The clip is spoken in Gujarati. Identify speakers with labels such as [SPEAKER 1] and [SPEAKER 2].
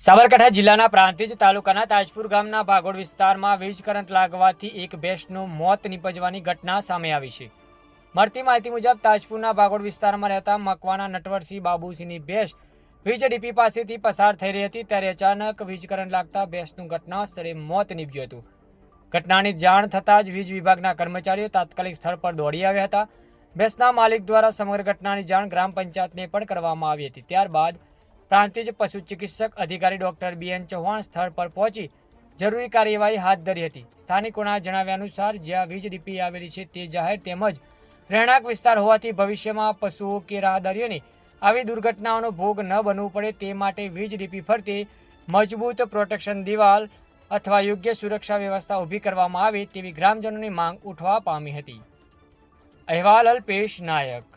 [SPEAKER 1] સાબરકાંઠા જિલ્લાના પ્રાંતિજ તાલુકાના તાજપુર ગામના ભાગોળ વિસ્તારમાં વીજ કરંટ લાગવાથી એક ભેંસનું મોત નીપજવાની ઘટના સામે આવી છે। મળતી માહિતી મુજબ તાજપુરના ભાગોળ વિસ્તારમાં રહેતા મકવાના નટવરસિંહ બાબુસિંહની ભેંસ વીજ ડીપી પાસેથી પસાર થઈ રહી હતી ત્યારે અચાનક વીજ કરંટ લાગતા ભેંસનું ઘટના સ્થળે મોત નીપજ્યું હતું। ઘટનાની જાણ થતાં જ વીજ વિભાગના કર્મચારીઓ તાત્કાલિક સ્થળ પર દોડી આવ્યા હતા। ભેંસના માલિક દ્વારા સમગ્ર ઘટનાની જાણ ગ્રામ પંચાયતને પણ કરવામાં આવી હતી। ત્યારબાદ પ્રાંતિજ પશુ ચિકિત્સક અધિકારી ડોક્ટર BN ચૌહાણ સ્થળ પર પહોંચી જરૂરી કાર્યવાહી હાથ ધરી હતી। સ્થાનિકોના જણાવ્યા અનુસાર જ્યાં વીજ ડીપી આવેલી છે તે જાહેર તેમજ રહેણાંક વિસ્તાર હોવાથી ભવિષ્યમાં પશુઓ કે રાહદારીઓને આવી દુર્ઘટનાઓનો ભોગ ન બનવું પડે તે માટે વીજ ડીપી ફરતે મજબૂત પ્રોટેક્શન દિવાલ અથવા યોગ્ય સુરક્ષા વ્યવસ્થા ઊભી કરવામાં આવે તેવી ગ્રામજનોની માંગ ઉઠવા પામી હતી। અહેવાલ અલ્પેશ નાયક।